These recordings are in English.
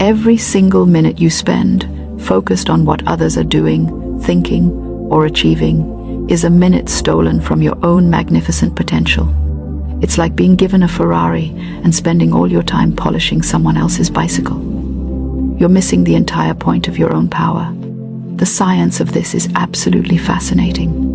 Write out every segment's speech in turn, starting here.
Every single minute you spend focused on what others are doing, thinking, or achieving is a minute stolen from your own magnificent potential. It's like being given a Ferrari and spending all your time polishing someone else's bicycle. You're missing the entire point of your own power. The science of this is absolutely fascinating.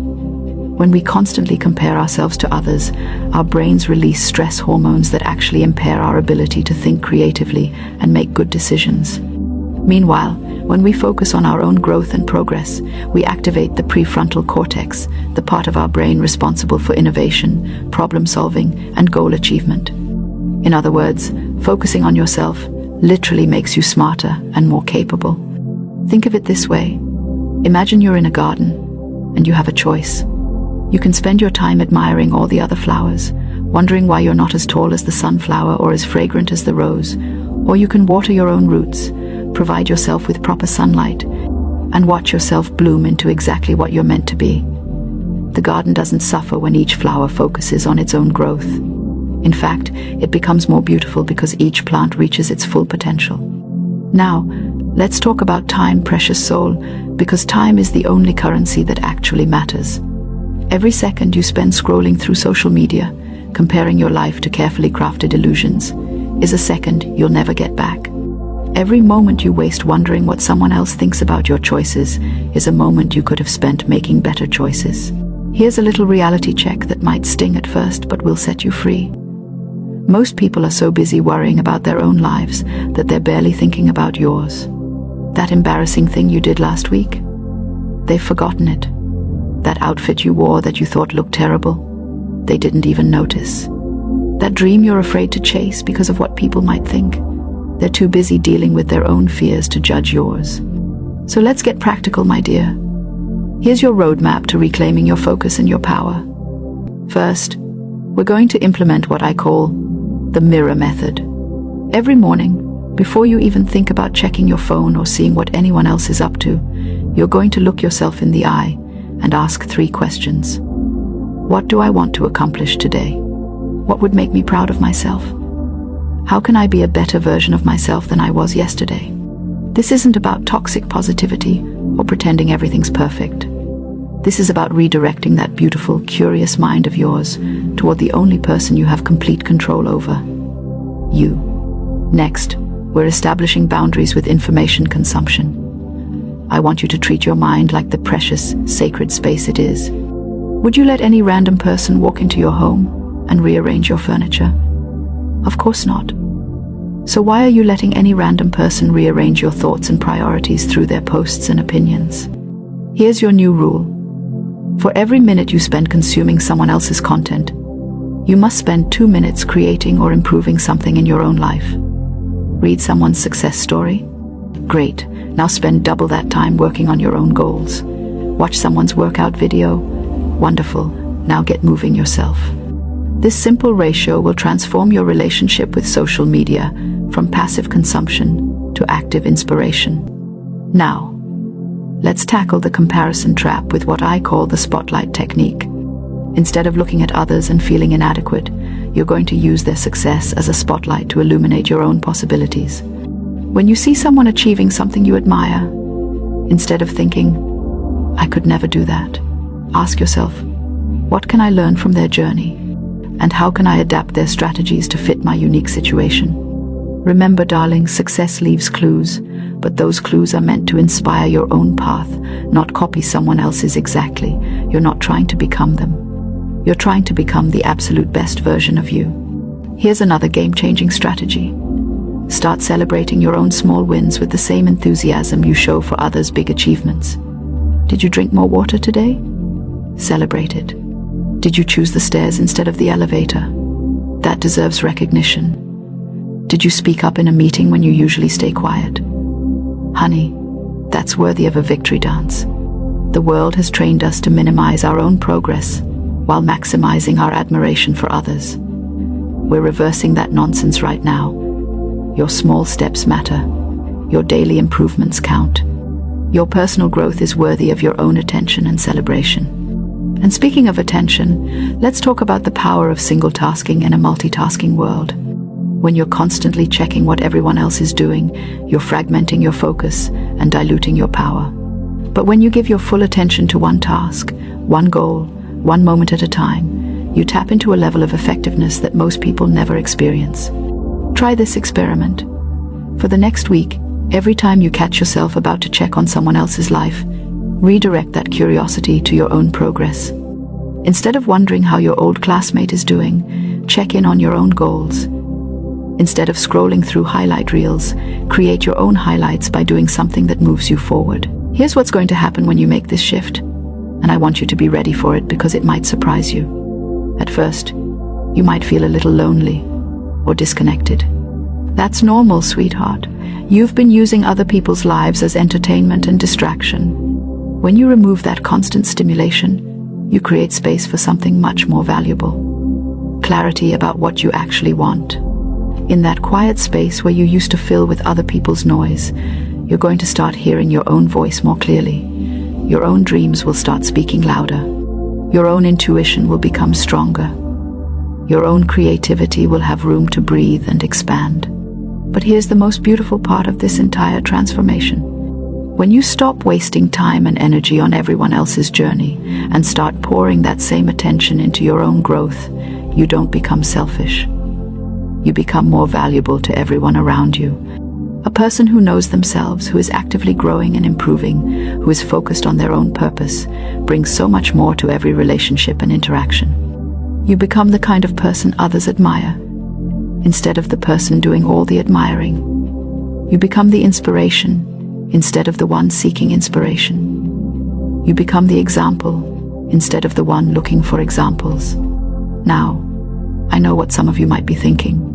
When we constantly compare ourselves to others, our brains release stress hormones that actually impair our ability to think creatively and make good decisions. Meanwhile, when we focus on our own growth and progress, we activate the prefrontal cortex, the part of our brain responsible for innovation, problem solving, and goal achievement. In other words, focusing on yourself literally makes you smarter and more capable. Think of it this way. Imagine you're in a garden and you have a choice. You can spend your time admiring all the other flowers, wondering why you're not as tall as the sunflower or as fragrant as the rose, or you can water your own roots, provide yourself with proper sunlight, and watch yourself bloom into exactly what you're meant to be. The garden doesn't suffer when each flower focuses on its own growth. In fact, it becomes more beautiful because each plant reaches its full potential. Now, let's talk about time, precious soul, because time is the only currency that actually matters. Every second you spend scrolling through social media, comparing your life to carefully crafted illusions, is a second you'll never get back. Every moment you waste wondering what someone else thinks about your choices is a moment you could have spent making better choices. Here's a little reality check that might sting at first but will set you free. Most people are so busy worrying about their own lives that they're barely thinking about yours. That embarrassing thing you did last week? They've forgotten it. That outfit you wore that you thought looked terrible? They didn't even notice. That dream you're afraid to chase because of what people might think? They're too busy dealing with their own fears to judge yours. So let's get practical, my dear. Here's your roadmap to reclaiming your focus and your power. First, we're going to implement what I call the mirror method. Every morning, before you even think about checking your phone or seeing what anyone else is up to, you're going to look yourself in the eye and ask 3 questions. What do I want to accomplish today? What would make me proud of myself? How can I be a better version of myself than I was yesterday? This isn't about toxic positivity or pretending everything's perfect. This is about redirecting that beautiful, curious mind of yours toward the only person you have complete control over: you. Next, we're establishing boundaries with information consumption. I want you to treat your mind like the precious, sacred space it is. Would you let any random person walk into your home and rearrange your furniture? Of course not. So why are you letting any random person rearrange your thoughts and priorities through their posts and opinions? Here's your new rule. For every minute you spend consuming someone else's content, you must spend 2 minutes creating or improving something in your own life. Read someone's success story? Great. Now spend double that time working on your own goals. Watch someone's workout video? Wonderful. Now get moving yourself. This simple ratio will transform your relationship with social media from passive consumption to active inspiration. Now, let's tackle the comparison trap with what I call the spotlight technique. Instead of looking at others and feeling inadequate, you're going to use their success as a spotlight to illuminate your own possibilities. When you see someone achieving something you admire, instead of thinking, "I could never do that," ask yourself, what can I learn from their journey? And how can I adapt their strategies to fit my unique situation? Remember, darling, success leaves clues, but those clues are meant to inspire your own path, not copy someone else's exactly. You're not trying to become them. You're trying to become the absolute best version of you. Here's another game-changing strategy. Start celebrating your own small wins with the same enthusiasm you show for others' big achievements. Did you drink more water today? Celebrate it. Did you choose the stairs instead of the elevator? That deserves recognition. Did you speak up in a meeting when you usually stay quiet? Honey, that's worthy of a victory dance. The world has trained us to minimize our own progress while maximizing our admiration for others. We're reversing that nonsense right now. Your small steps matter. Your daily improvements count. Your personal growth is worthy of your own attention and celebration. And speaking of attention, let's talk about the power of single tasking in a multitasking world. When you're constantly checking what everyone else is doing, you're fragmenting your focus and diluting your power. But when you give your full attention to one task, one goal, one moment at a time, you tap into a level of effectiveness that most people never experience. Try this experiment. For the next week, every time you catch yourself about to check on someone else's life, redirect that curiosity to your own progress. Instead of wondering how your old classmate is doing, check in on your own goals. Instead of scrolling through highlight reels, create your own highlights by doing something that moves you forward. Here's what's going to happen when you make this shift, and I want you to be ready for it because it might surprise you. At first, you might feel a little lonely or disconnected. That's normal, sweetheart. You've been using other people's lives as entertainment and distraction. When you remove that constant stimulation, you create space for something much more valuable. Clarity about what you actually want. In that quiet space where you used to fill with other people's noise, you're going to start hearing your own voice more clearly. Your own dreams will start speaking louder. Your own intuition will become stronger. Your own creativity will have room to breathe and expand. But here's the most beautiful part of this entire transformation. When you stop wasting time and energy on everyone else's journey and start pouring that same attention into your own growth, you don't become selfish. You become more valuable to everyone around you. A person who knows themselves, who is actively growing and improving, who is focused on their own purpose, brings so much more to every relationship and interaction. You become the kind of person others admire, instead of the person doing all the admiring. You become the inspiration, instead of the one seeking inspiration. You become the example, instead of the one looking for examples. Now, I know what some of you might be thinking,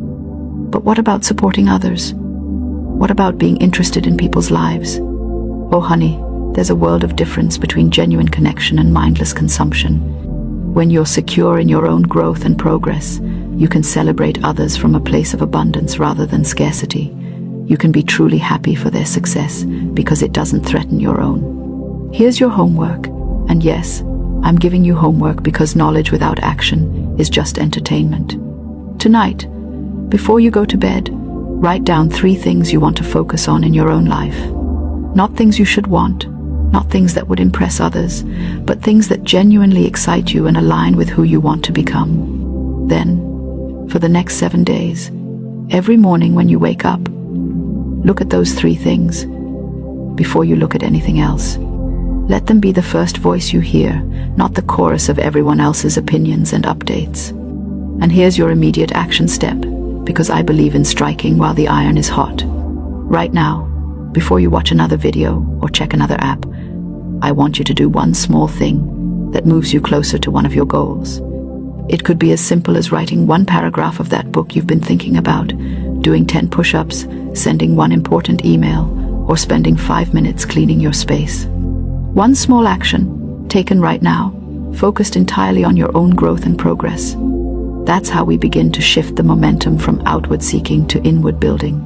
but what about supporting others? What about being interested in people's lives? Oh honey, there's a world of difference between genuine connection and mindless consumption. When you're secure in your own growth and progress, you can celebrate others from a place of abundance rather than scarcity. You can be truly happy for their success because it doesn't threaten your own. Here's your homework, and yes, I'm giving you homework because knowledge without action is just entertainment. Tonight, before you go to bed, write down 3 things you want to focus on in your own life. Not things you should want, not things that would impress others, but things that genuinely excite you and align with who you want to become. Then, for the next 7 days, every morning when you wake up, look at those 3 things before you look at anything else. Let them be the first voice you hear, not the chorus of everyone else's opinions and updates. And here's your immediate action step, because I believe in striking while the iron is hot. Right now, before you watch another video or check another app, I want you to do one small thing that moves you closer to one of your goals. It could be as simple as writing 1 paragraph of that book you've been thinking about, doing 10 push-ups, sending 1 important email, or spending 5 minutes cleaning your space. One small action, taken right now, focused entirely on your own growth and progress. That's how we begin to shift the momentum from outward seeking to inward building.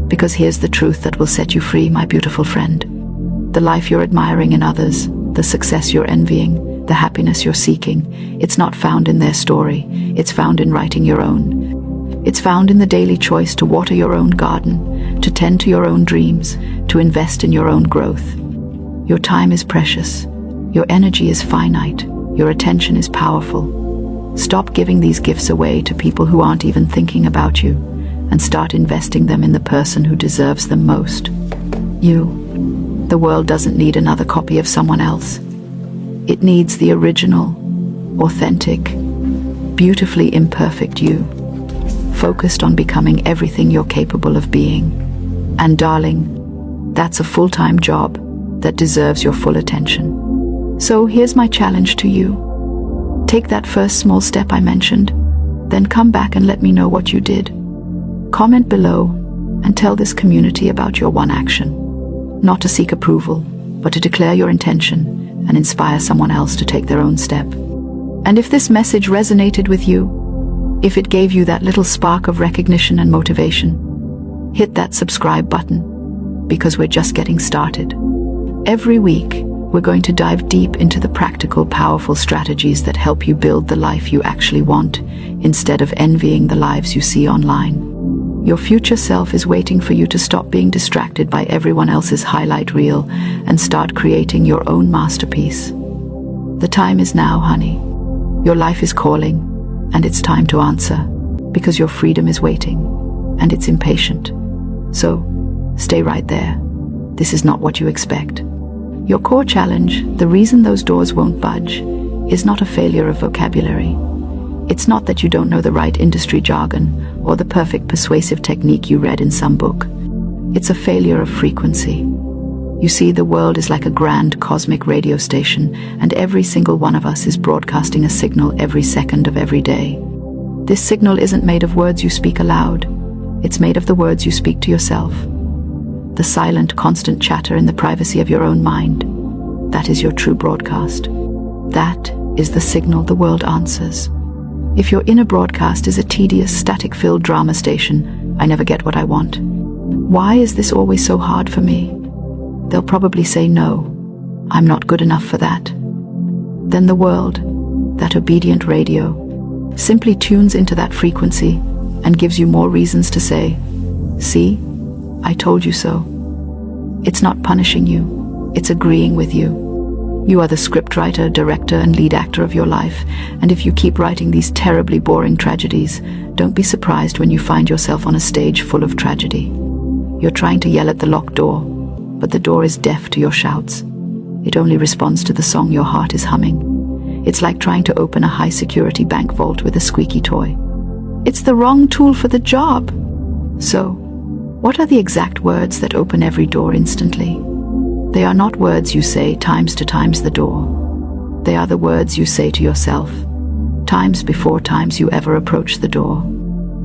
Because here's the truth that will set you free, my beautiful friend. The life you're admiring in others, the success you're envying, the happiness you're seeking, it's not found in their story, it's found in writing your own. It's found in the daily choice to water your own garden, to tend to your own dreams, to invest in your own growth. Your time is precious, your energy is finite, your attention is powerful. Stop giving these gifts away to people who aren't even thinking about you, and start investing them in the person who deserves them most. You. The world doesn't need another copy of someone else. It needs the original, authentic, beautifully imperfect you, focused on becoming everything you're capable of being. And darling, that's a full-time job that deserves your full attention. So here's my challenge to you. Take that first small step I mentioned, then come back and let me know what you did. Comment below and tell this community about your one action. Not to seek approval, but to declare your intention and inspire someone else to take their own step. And if this message resonated with you, if it gave you that little spark of recognition and motivation, hit that subscribe button, because we're just getting started. Every week, we're going to dive deep into the practical, powerful strategies that help you build the life you actually want, instead of envying the lives you see online. Your future self is waiting for you to stop being distracted by everyone else's highlight reel and start creating your own masterpiece. The time is now, honey. Your life is calling, and it's time to answer, because your freedom is waiting, and it's impatient. So, stay right there. This is not what you expect. Your core challenge, the reason those doors won't budge, is not a failure of vocabulary. It's not that you don't know the right industry jargon or the perfect persuasive technique you read in some book. It's a failure of frequency. You see, the world is like a grand cosmic radio station, and every single one of us is broadcasting a signal every second of every day. This signal isn't made of words you speak aloud. It's made of the words you speak to yourself. The silent, constant chatter in the privacy of your own mind. That is your true broadcast. That is the signal the world answers. If your inner broadcast is a tedious, static-filled drama station, I never get what I want. Why is this always so hard for me? They'll probably say no. I'm not good enough for that. Then the world, that obedient radio, simply tunes into that frequency and gives you more reasons to say, "See, I told you so." It's not punishing you, it's agreeing with you. You are the scriptwriter, director, and lead actor of your life, and if you keep writing these terribly boring tragedies, don't be surprised when you find yourself on a stage full of tragedy. You're trying to yell at the locked door, but the door is deaf to your shouts. It only responds to the song your heart is humming. It's like trying to open a high-security bank vault with a squeaky toy. It's the wrong tool for the job. So, what are the exact words that open every door instantly? They are not words you say times the door. They are the words you say to yourself, times before times you ever approach the door.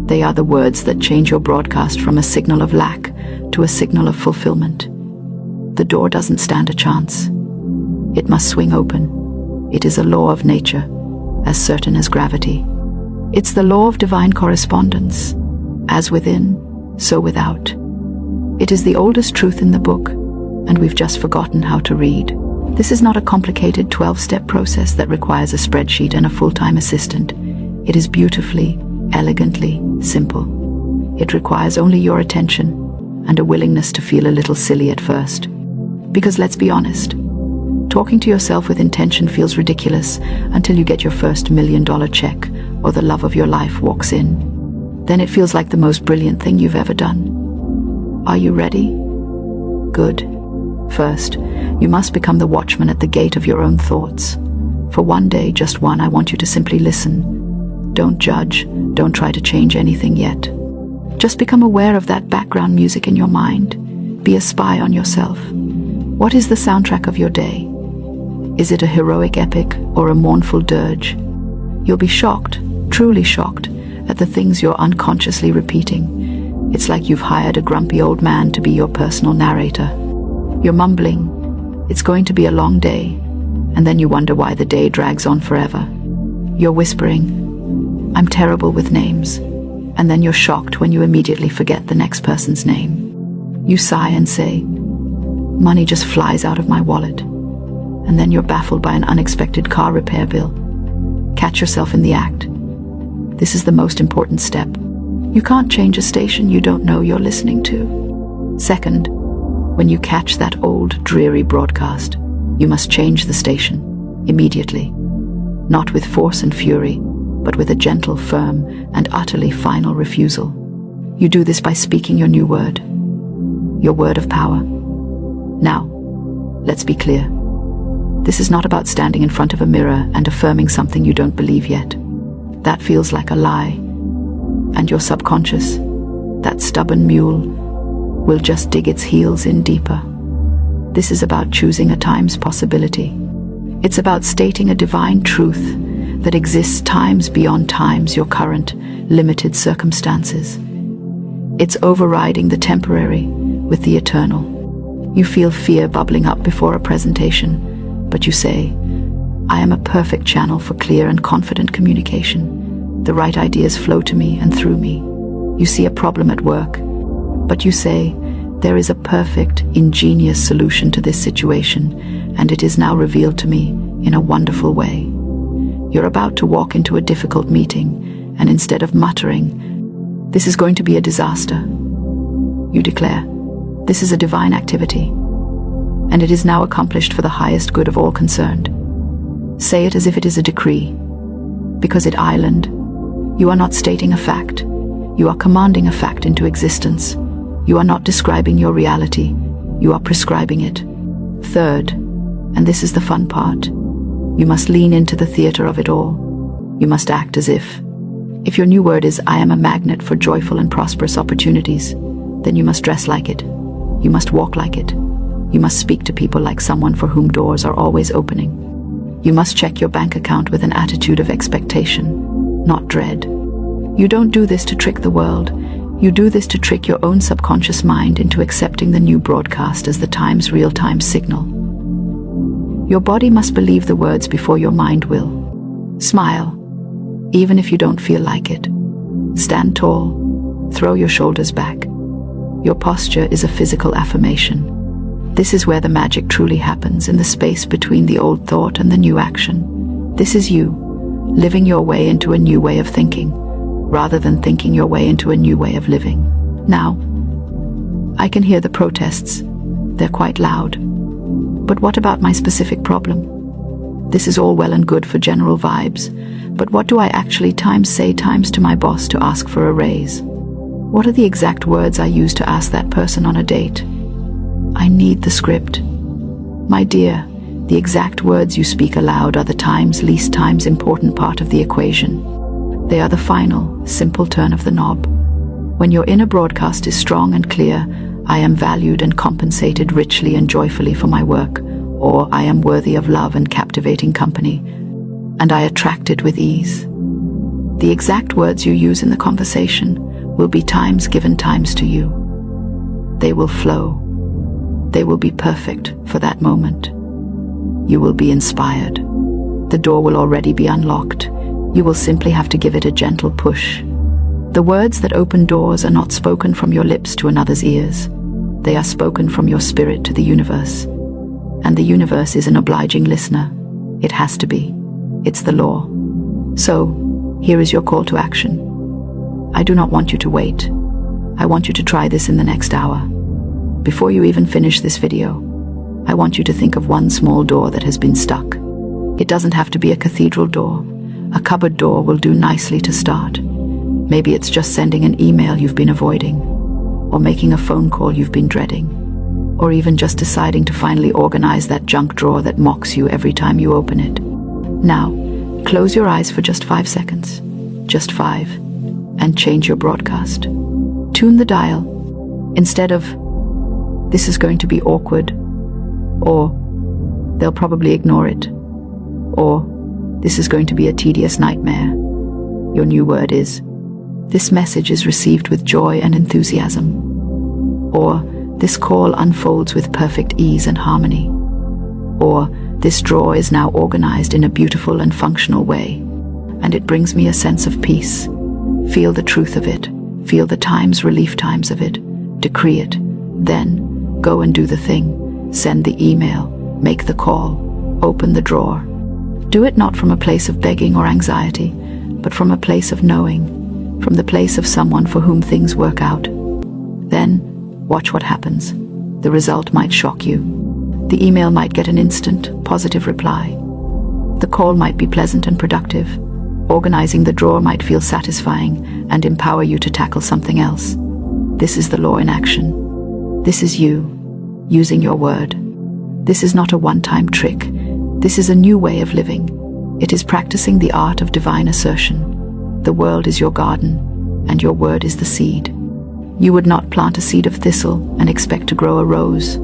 They are the words that change your broadcast from a signal of lack to a signal of fulfillment. The door doesn't stand a chance. It must swing open. It is a law of nature, as certain as gravity. It's the law of divine correspondence. As within, so without. It is the oldest truth in the book, and we've just forgotten how to read. This is not a complicated 12-step process that requires a spreadsheet and a full-time assistant. It is beautifully, elegantly simple. It requires only your attention and a willingness to feel a little silly at first. Because let's be honest, talking to yourself with intention feels ridiculous until you get your first $1 million check or the love of your life walks in. Then it feels like the most brilliant thing you've ever done. Are you ready? Good. First, you must become the watchman at the gate of your own thoughts. For one day, just one, I want you to simply listen. Don't judge, don't try to change anything yet. Just become aware of that background music in your mind. Be a spy on yourself. What is the soundtrack of your day? Is it a heroic epic or a mournful dirge? You'll be shocked, truly shocked, at the things you're unconsciously repeating. It's like you've hired a grumpy old man to be your personal narrator. You're mumbling, "It's going to be a long day," and then you wonder why the day drags on forever. You're whispering, "I'm terrible with names," and then you're shocked when you immediately forget the next person's name. You sigh and say, "Money just flies out of my wallet," and then you're baffled by an unexpected car repair bill. Catch yourself in the act. This is the most important step. You can't change a station you don't know you're listening to. Second, when you catch that old, dreary broadcast, you must change the station, immediately. Not with force and fury, but with a gentle, firm, and utterly final refusal. You do this by speaking your new word, your word of power. Now, let's be clear. This is not about standing in front of a mirror and affirming something you don't believe yet. That feels like a lie. And your subconscious, that stubborn mule, will just dig its heels in deeper. This is about choosing a times possibility. It's about stating a divine truth that exists times beyond times your current, limited circumstances. It's overriding the temporary with the eternal. You feel fear bubbling up before a presentation, but you say, "I am a perfect channel for clear and confident communication. The right ideas flow to me and through me." You see a problem at work, but you say, "There is a perfect, ingenious solution to this situation, and it is now revealed to me in a wonderful way." You're about to walk into a difficult meeting, and instead of muttering, This is going to be a disaster. You declare, this is a divine activity, and it is now accomplished for the highest good of all concerned. Say it as if it is a decree, because it island. You are not stating a fact. You are commanding a fact into existence. You are not describing your reality. You are prescribing it. Third, and this is the fun part, you must lean into the theater of it all. You must act as if. If your new word is, I am a magnet for joyful and prosperous opportunities, then you must dress like it. You must walk like it. You must speak to people like someone for whom doors are always opening. You must check your bank account with an attitude of expectation, not dread. You don't do this to trick the world. You do this to trick your own subconscious mind into accepting the new broadcast as the Times real-time signal. Your body must believe the words before your mind will. Smile, even if you don't feel like it. Stand tall. Throw your shoulders back. Your posture is a physical affirmation. This is where the magic truly happens, in the space between the old thought and the new action. This is you, living your way into a new way of thinking, rather than thinking your way into a new way of living. Now, I can hear the protests. They're quite loud. But what about my specific problem? This is all well and good for general vibes, but what do I actually say to my boss to ask for a raise? What are the exact words I use to ask that person on a date? I need the script. My dear, the exact words you speak aloud are the least times important part of the equation. They are the final, simple turn of the knob. When your inner broadcast is strong and clear, I am valued and compensated richly and joyfully for my work, or I am worthy of love and captivating company, and I attract it with ease. The exact words you use in the conversation will be given times to you. They will flow. They will be perfect for that moment. You will be inspired. The door will already be unlocked. You will simply have to give it a gentle push. The words that open doors are not spoken from your lips to another's ears. They are spoken from your spirit to the universe. And the universe is an obliging listener. It has to be. It's the law. So, here is your call to action. I do not want you to wait. I want you to try this in the next hour. Before you even finish this video, I want you to think of one small door that has been stuck. It doesn't have to be a cathedral door. A cupboard door will do nicely to start. Maybe it's just sending an email you've been avoiding, or making a phone call you've been dreading, or even just deciding to finally organize that junk drawer that mocks you every time you open it. Now, close your eyes for just 5 seconds. Just 5. And change your broadcast. Tune the dial. Instead of, this is going to be awkward, or they'll probably ignore it, or this is going to be a tedious nightmare, your new word is, this message is received with joy and enthusiasm, or this call unfolds with perfect ease and harmony, or this drawer is now organized in a beautiful and functional way, and it brings me a sense of peace. Feel the truth of it. Feel the relief times of it. Decree it. Then, go and do the thing. Send the email. Make the call. Open the drawer. Do it not from a place of begging or anxiety, but from a place of knowing, from the place of someone for whom things work out. Then, watch what happens. The result might shock you. The email might get an instant, positive reply. The call might be pleasant and productive. Organizing the drawer might feel satisfying and empower you to tackle something else. This is the law in action. This is you, using your word. This is not a one-time trick. This is a new way of living. It is practicing the art of divine assertion. The world is your garden, and your word is the seed. You would not plant a seed of thistle and expect to grow a rose.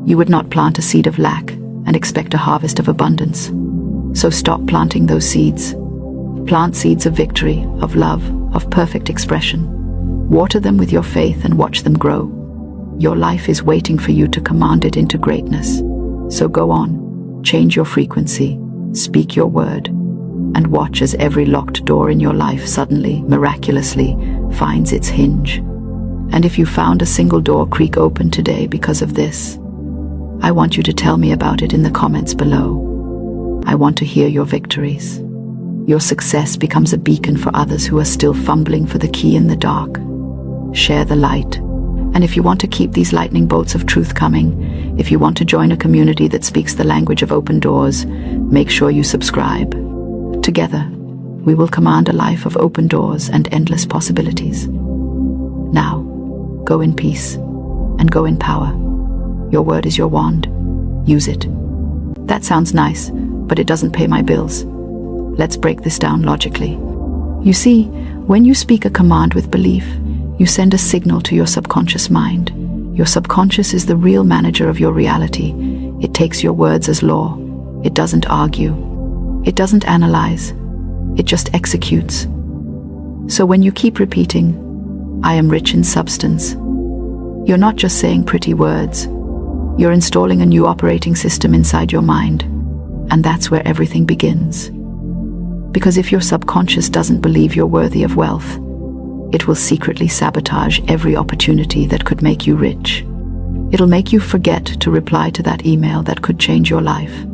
You would not plant a seed of lack and expect a harvest of abundance. So stop planting those seeds. Plant seeds of victory, of love, of perfect expression. Water them with your faith and watch them grow. Your life is waiting for you to command it into greatness. So go on, change your frequency, speak your word, and watch as every locked door in your life suddenly, miraculously, finds its hinge. And if you found a single door creak open today because of this, I want you to tell me about it in the comments below. I want to hear your victories. your success becomes a beacon for others who are still fumbling for the key in the dark. Share the light. And if you want to keep these lightning bolts of truth coming, if you want to join a community that speaks the language of open doors, make sure you subscribe. Together, we will command a life of open doors and endless possibilities. Now, go in peace and go in power. Your word is your wand. Use it. That sounds nice, but it doesn't pay my bills. Let's break this down logically. You see, when you speak a command with belief, you send a signal to your subconscious mind. Your subconscious is the real manager of your reality. It takes your words as law. It doesn't argue. It doesn't analyze. It just executes. So when you keep repeating, "I am rich in substance," you're not just saying pretty words. You're installing a new operating system inside your mind. And that's where everything begins. Because if your subconscious doesn't believe you're worthy of wealth, it will secretly sabotage every opportunity that could make you rich. It'll make you forget to reply to that email that could change your life.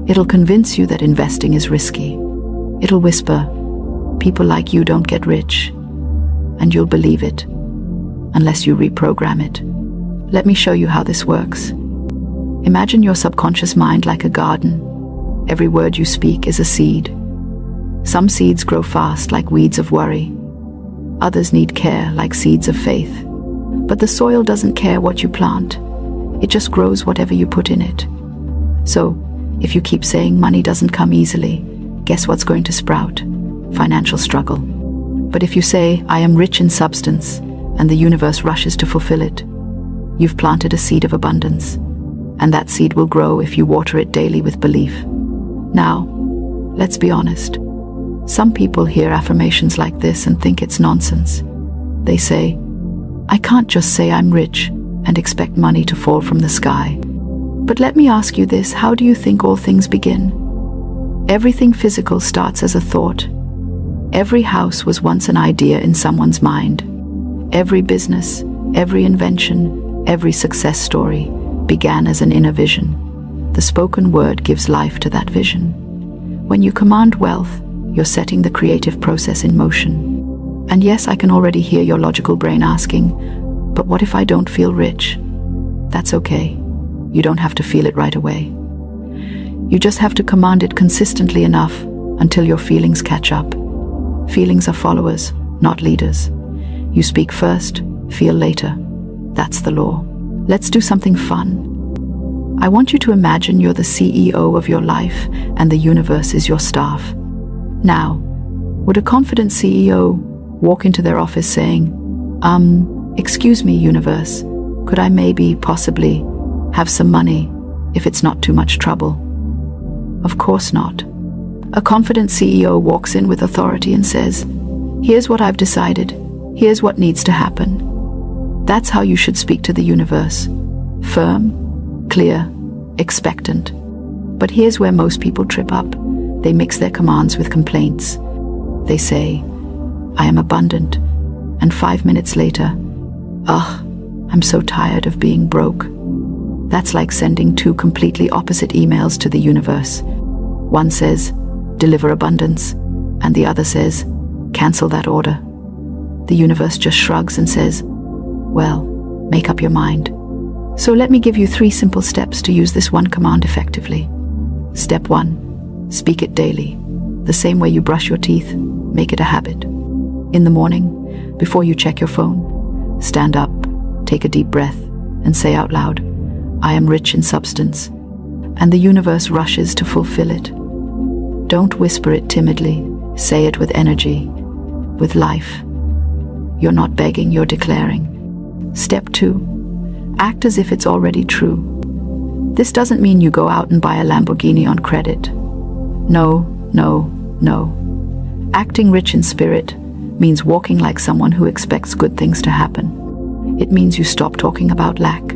It'll convince you that investing is risky. It'll whisper, "People like you don't get rich." And you'll believe it, unless you reprogram it. Let me show you how this works. Imagine your subconscious mind like a garden. Every word you speak is a seed. Some seeds grow fast like weeds of worry. Others need care like seeds of faith. But the soil doesn't care what you plant. It just grows whatever you put in it. So, if you keep saying money doesn't come easily, guess what's going to sprout? Financial struggle. But if you say, "I am rich in substance," and the universe rushes to fulfill it, you've planted a seed of abundance. And that seed will grow if you water it daily with belief. Now, let's be honest. Some people hear affirmations like this and think it's nonsense. They say, "I can't just say I'm rich and expect money to fall from the sky." But let me ask you this, how do you think all things begin? Everything physical starts as a thought. Every house was once an idea in someone's mind. Every business, every invention, every success story began as an inner vision. The spoken word gives life to that vision. When you command wealth, you're setting the creative process in motion. And yes, I can already hear your logical brain asking, "But what if I don't feel rich?" That's okay. You don't have to feel it right away. You just have to command it consistently enough until your feelings catch up. Feelings are followers, not leaders. You speak first, feel later. That's the law. Let's do something fun. I want you to imagine you're the CEO of your life and the universe is your staff. Now, would a confident CEO walk into their office saying, "Excuse me, universe, could I maybe, possibly, have some money if it's not too much trouble?" Of course not. A confident CEO walks in with authority and says, "Here's what I've decided. Here's what needs to happen." That's how you should speak to the universe. Firm, clear, expectant. But here's where most people trip up. They mix their commands with complaints. They say, "I am abundant," and 5 minutes later, "Ugh, I'm so tired of being broke." That's like sending two completely opposite emails to the universe. One says, "Deliver abundance," and the other says, "Cancel that order." The universe just shrugs and says, "Well, make up your mind." So let me give you 3 simple steps to use this one command effectively. Step 1, speak it daily. The same way you brush your teeth, make it a habit. In the morning, before you check your phone, stand up, take a deep breath, and say out loud, "I am rich in substance," and the universe rushes to fulfill it. Don't whisper it timidly, say it with energy, with life. You're not begging, you're declaring. Step 2, act as if it's already true. This doesn't mean you go out and buy a Lamborghini on credit. No, no, no. Acting rich in spirit means walking like someone who expects good things to happen. It means you stop talking about lack.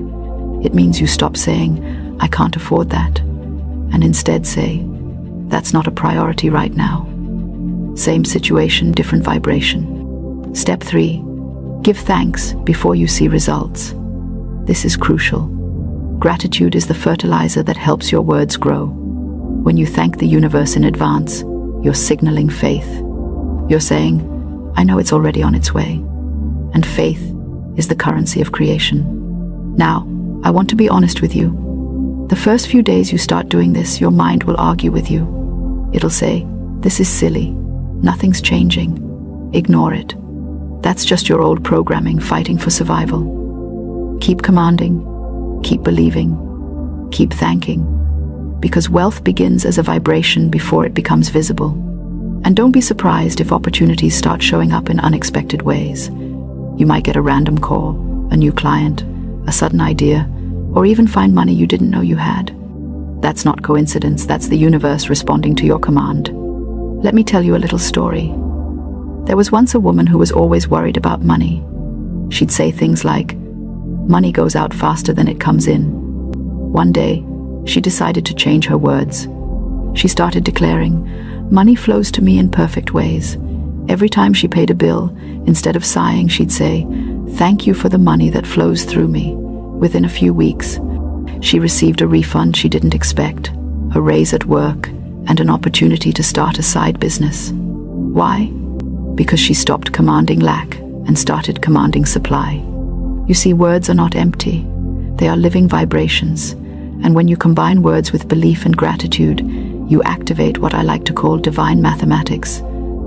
It means you stop saying, "I can't afford that," and instead say, "That's not a priority right now." Same situation, different vibration. Step 3, give thanks before you see results. This is crucial. Gratitude is the fertilizer that helps your words grow. When you thank the universe in advance, you're signaling faith. You're saying, I know it's already on its way. And faith is the currency of creation. Now, I want to be honest with you. The first few days you start doing this, your mind will argue with you. It'll say, this is silly. Nothing's changing. Ignore it. That's just your old programming fighting for survival. Keep commanding. Keep believing. Keep thanking. Because wealth begins as a vibration before it becomes visible. And don't be surprised if opportunities start showing up in unexpected ways. You might get a random call, a new client, a sudden idea, or even find money you didn't know you had. That's not coincidence, that's the universe responding to your command. Let me tell you a little story. There was once a woman who was always worried about money. She'd say things like, money goes out faster than it comes in. One day, she decided to change her words. She started declaring, money flows to me in perfect ways. Every time she paid a bill, instead of sighing, she'd say, thank you for the money that flows through me. Within a few weeks, she received a refund she didn't expect, a raise at work, and an opportunity to start a side business. Why? Because she stopped commanding lack and started commanding supply. You see, words are not empty. They are living vibrations. And when you combine words with belief and gratitude, you activate what I like to call divine mathematics,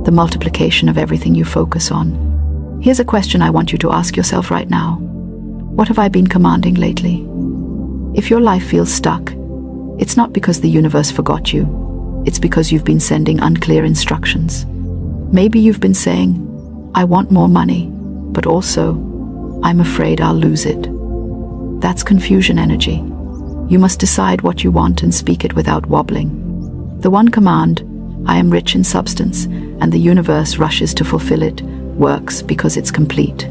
the multiplication of everything you focus on. Here's a question I want you to ask yourself right now. What have I been commanding lately? If your life feels stuck, it's not because the universe forgot you. It's because you've been sending unclear instructions. Maybe you've been saying, I want more money, but also, I'm afraid I'll lose it. That's confusion energy. You must decide what you want and speak it without wobbling. The one command, I am rich in substance, and the universe rushes to fulfill it, works because it's complete.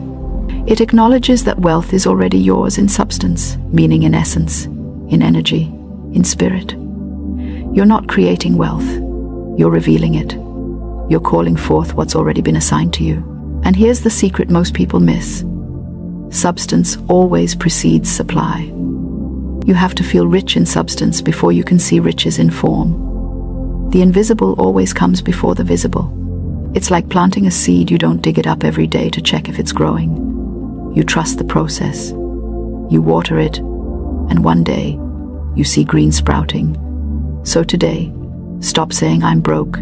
It acknowledges that wealth is already yours in substance, meaning in essence, in energy, in spirit. You're not creating wealth, you're revealing it. You're calling forth what's already been assigned to you. And here's the secret most people miss. Substance always precedes supply. You have to feel rich in substance before you can see riches in form. The invisible always comes before the visible. It's like planting a seed. You don't dig it up every day to check if it's growing. You trust the process. You water it, and one day, you see green sprouting. So today, stop saying I'm broke,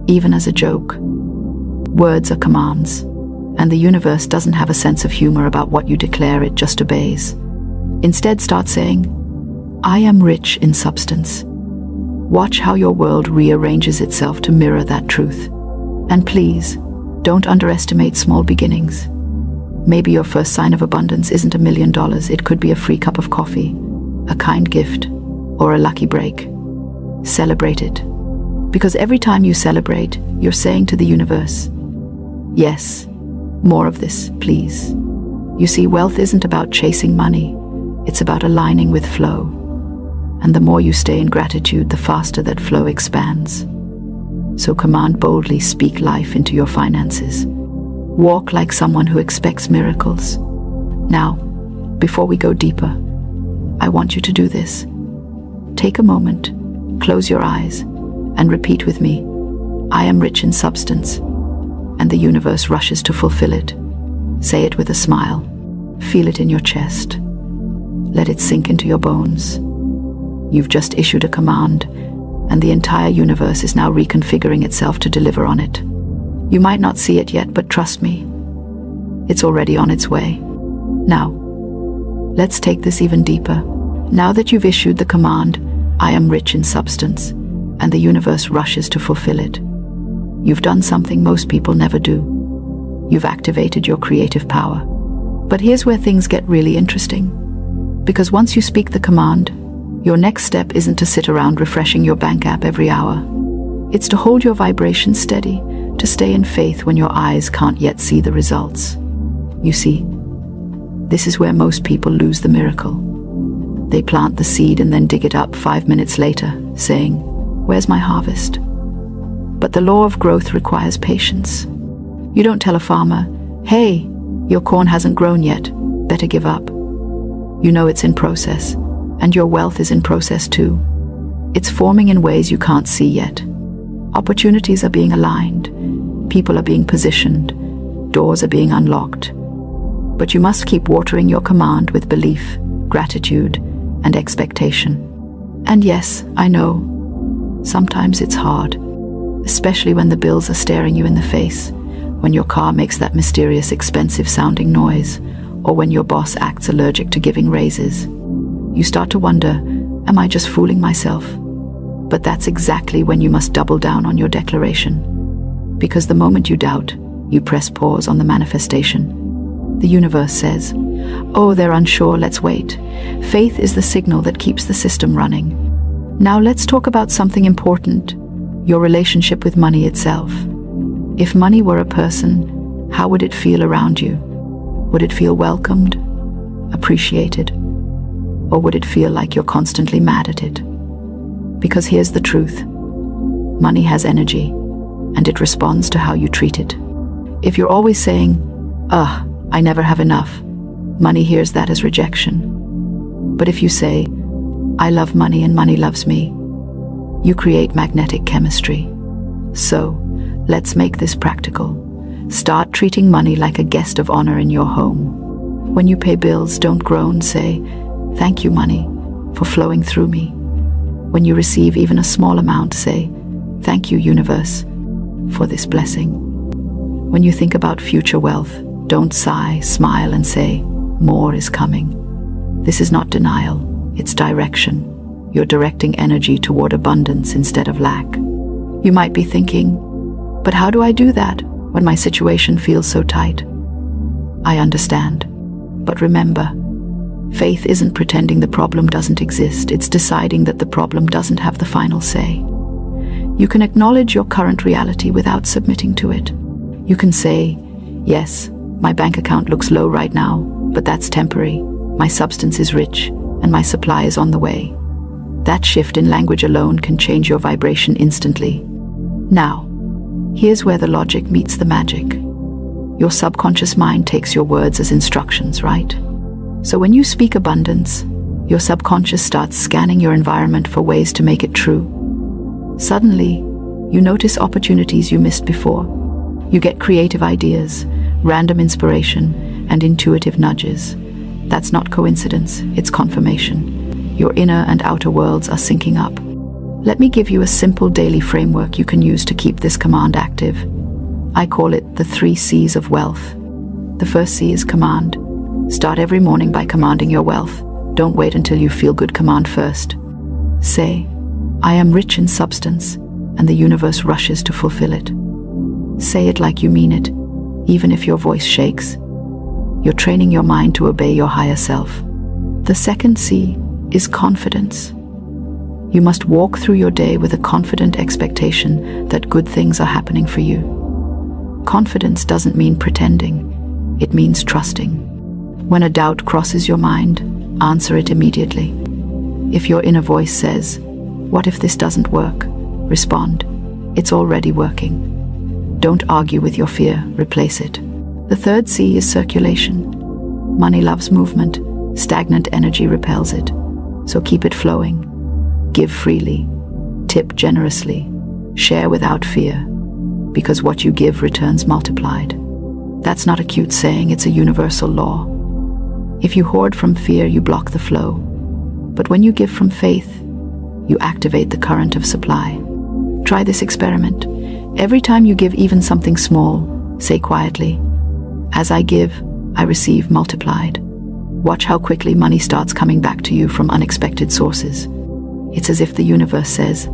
even as a joke. Words are commands, and the universe doesn't have a sense of humor about what you declare, it just obeys. Instead, start saying, I am rich in substance. Watch how your world rearranges itself to mirror that truth. And please, don't underestimate small beginnings. Maybe your first sign of abundance isn't $1 million. It could be a free cup of coffee, a kind gift, or a lucky break. Celebrate it. Because every time you celebrate, you're saying to the universe, yes, more of this, please. You see, wealth isn't about chasing money. It's about aligning with flow. And the more you stay in gratitude, the faster that flow expands. So command boldly, speak life into your finances. Walk like someone who expects miracles. Now, before we go deeper, I want you to do this. Take a moment, close your eyes, and repeat with me, I am rich in substance, and the universe rushes to fulfill it. Say it with a smile. Feel it in your chest. Let it sink into your bones. You've just issued a command, and the entire universe is now reconfiguring itself to deliver on it. You might not see it yet, but trust me, it's already on its way. Now, let's take this even deeper. Now that you've issued the command, I am rich in substance, and the universe rushes to fulfill it, you've done something most people never do. You've activated your creative power. But here's where things get really interesting. Because once you speak the command, your next step isn't to sit around refreshing your bank app every hour. It's to hold your vibration steady, to stay in faith when your eyes can't yet see the results. You see, this is where most people lose the miracle. They plant the seed and then dig it up 5 minutes later, saying, where's my harvest? But the law of growth requires patience. You don't tell a farmer, hey, your corn hasn't grown yet, better give up. You know it's in process, and your wealth is in process too. It's forming in ways you can't see yet. Opportunities are being aligned, people are being positioned, doors are being unlocked. But you must keep watering your command with belief, gratitude, and expectation. And yes, I know, sometimes it's hard, especially when the bills are staring you in the face, when your car makes that mysterious expensive-sounding noise, or when your boss acts allergic to giving raises. You start to wonder, am I just fooling myself? But that's exactly when you must double down on your declaration. Because the moment you doubt, you press pause on the manifestation. The universe says, "Oh, they're unsure, let's wait." Faith is the signal that keeps the system running. Now let's talk about something important, your relationship with money itself. If money were a person, how would it feel around you? Would it feel welcomed, appreciated, or would it feel like you're constantly mad at it? Because here's the truth. Money has energy, and it responds to how you treat it. If you're always saying, I never have enough, money hears that as rejection. But if you say, I love money and money loves me, you create magnetic chemistry. So, let's make this practical. Start treating money like a guest of honor in your home. When you pay bills, don't groan, say, "Thank you, money, for flowing through me." When you receive even a small amount, say, "Thank you, universe, for this blessing." When you think about future wealth, don't sigh, smile and say, "More is coming." This is not denial, it's direction. You're directing energy toward abundance instead of lack. You might be thinking, but how do I do that when my situation feels so tight? I understand. But remember, faith isn't pretending the problem doesn't exist. It's deciding that the problem doesn't have the final say. You can acknowledge your current reality without submitting to it. You can say, yes, my bank account looks low right now, but that's temporary. My substance is rich, and my supply is on the way. That shift in language alone can change your vibration instantly. Now, here's where the logic meets the magic. Your subconscious mind takes your words as instructions, right? So when you speak abundance, your subconscious starts scanning your environment for ways to make it true. Suddenly, you notice opportunities you missed before. You get creative ideas, random inspiration, and intuitive nudges. That's not coincidence, it's confirmation. Your inner and outer worlds are syncing up. Let me give you a simple daily framework you can use to keep this command active. I call it the 3 C's of wealth. The first C is command. Start every morning by commanding your wealth. Don't wait until you feel good. Command first. Say, I am rich in substance, and the universe rushes to fulfill it. Say it like you mean it, even if your voice shakes. You're training your mind to obey your higher self. The second C is confidence. You must walk through your day with a confident expectation that good things are happening for you. Confidence doesn't mean pretending, it means trusting. When a doubt crosses your mind, answer it immediately. If your inner voice says, "What if this doesn't work?" respond, "It's already working." Don't argue with your fear, replace it. The third C is circulation. Money loves movement, stagnant energy repels it. So keep it flowing. Give freely, tip generously, share without fear, because what you give returns multiplied. That's not a cute saying, it's a universal law. If you hoard from fear, you block the flow. But when you give from faith, you activate the current of supply. Try this experiment. Every time you give even something small, say quietly, "As I give, I receive multiplied." Watch how quickly money starts coming back to you from unexpected sources. It's as if the universe says,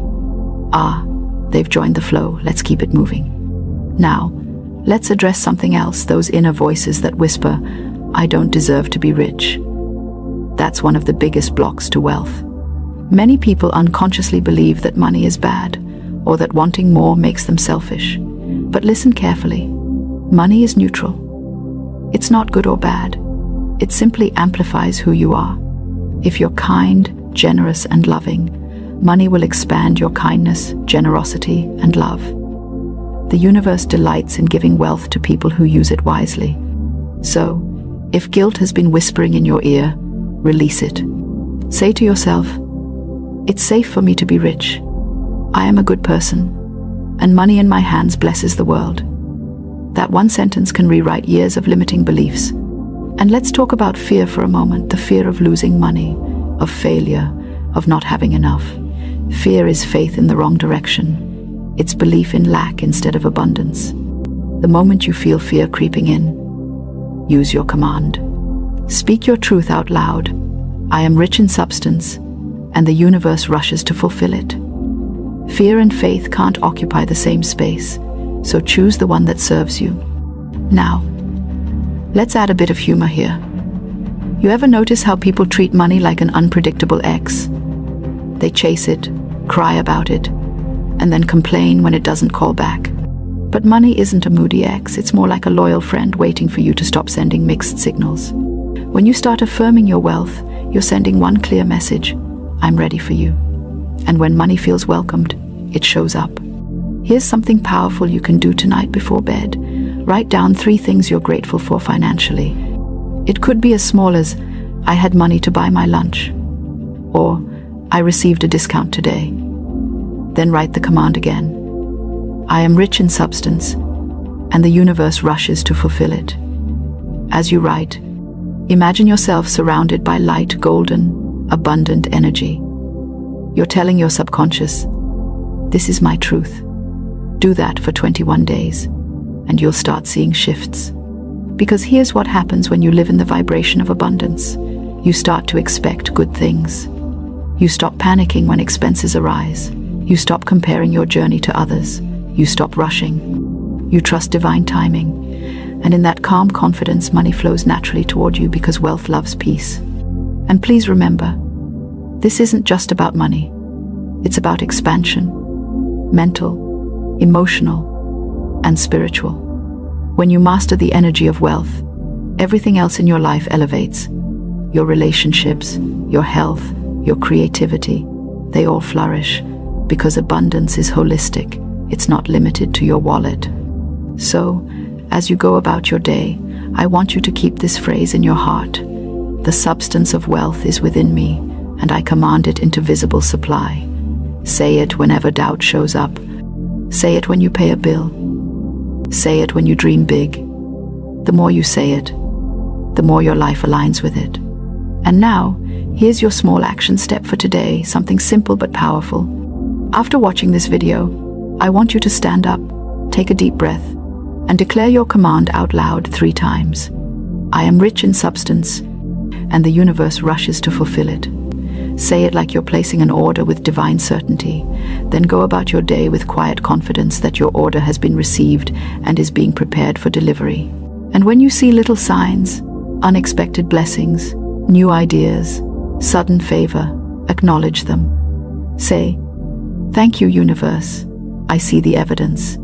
they've joined the flow, let's keep it moving. Now, let's address something else, those inner voices that whisper, "I don't deserve to be rich." That's one of the biggest blocks to wealth. Many people unconsciously believe that money is bad, or that wanting more makes them selfish. But listen carefully. Money is neutral. It's not good or bad. It simply amplifies who you are. If you're kind, generous, and loving, money will expand your kindness, generosity, and love. The universe delights in giving wealth to people who use it wisely. So, if guilt has been whispering in your ear, release it. Say to yourself, "It's safe for me to be rich. I am a good person. and money in my hands blesses the world. That one sentence can rewrite years of limiting beliefs. And let's talk about fear for a moment, the fear of losing money, of failure, of not having enough. Fear is faith in the wrong direction. It's belief in lack instead of abundance. The moment you feel fear creeping in, use your command. Speak your truth out loud. I am rich in substance, and the universe rushes to fulfill it. Fear and faith can't occupy the same space, so choose the one that serves you. Now, let's add a bit of humor here. You ever notice how people treat money like an unpredictable ex? They chase it, cry about it, and then complain when it doesn't call back. But money isn't a moody ex, it's more like a loyal friend waiting for you to stop sending mixed signals. When you start affirming your wealth, you're sending one clear message: I'm ready for you. And when money feels welcomed, it shows up. Here's something powerful you can do tonight before bed. Write down 3 things you're grateful for financially. It could be as small as, I had money to buy my lunch, or I received a discount today. Then write the command again. I am rich in substance, and the universe rushes to fulfill it. As you write, imagine yourself surrounded by light, golden, abundant energy. You're telling your subconscious, this is my truth. Do that for 21 days, and you'll start seeing shifts. Because here's what happens when you live in the vibration of abundance. You start to expect good things. You stop panicking when expenses arise. You stop comparing your journey to others. You stop rushing. You trust divine timing. And in that calm confidence, money flows naturally toward you because wealth loves peace. And please remember, this isn't just about money. It's about expansion, mental, emotional, and spiritual. When you master the energy of wealth, everything else in your life elevates. Your relationships, your health, your creativity, they all flourish because abundance is holistic. It's not limited to your wallet. So, as you go about your day, I want you to keep this phrase in your heart. The substance of wealth is within me, and I command it into visible supply. Say it whenever doubt shows up. Say it when you pay a bill. Say it when you dream big. The more you say it, the more your life aligns with it. And now, here's your small action step for today, something simple but powerful. After watching this video, I want you to stand up, take a deep breath, and declare your command out loud 3 times. I am rich in substance, and the universe rushes to fulfill it. Say it like you're placing an order with divine certainty. Then go about your day with quiet confidence that your order has been received and is being prepared for delivery. And when you see little signs, unexpected blessings, new ideas, sudden favor, acknowledge them. Say, thank you, universe. I see the evidence.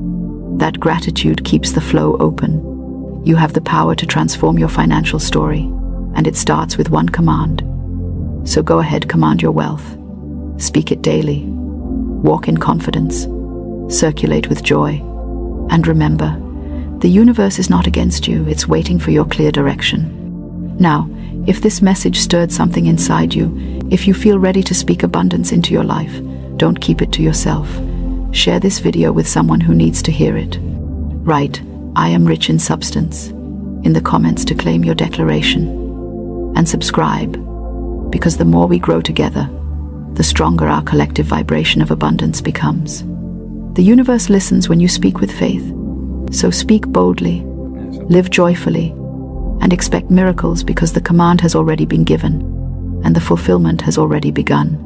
That gratitude keeps the flow open. You have the power to transform your financial story, and it starts with one command. So go ahead, command your wealth. Speak it daily. Walk in confidence. Circulate with joy. And remember, the universe is not against you, it's waiting for your clear direction. Now, if this message stirred something inside you, if you feel ready to speak abundance into your life, don't keep it to yourself. Share this video with someone who needs to hear it. Write, I am rich in substance, in the comments to claim your declaration. And subscribe, because the more we grow together, the stronger our collective vibration of abundance becomes. The universe listens when you speak with faith. So speak boldly, live joyfully, and expect miracles because the command has already been given, and the fulfillment has already begun.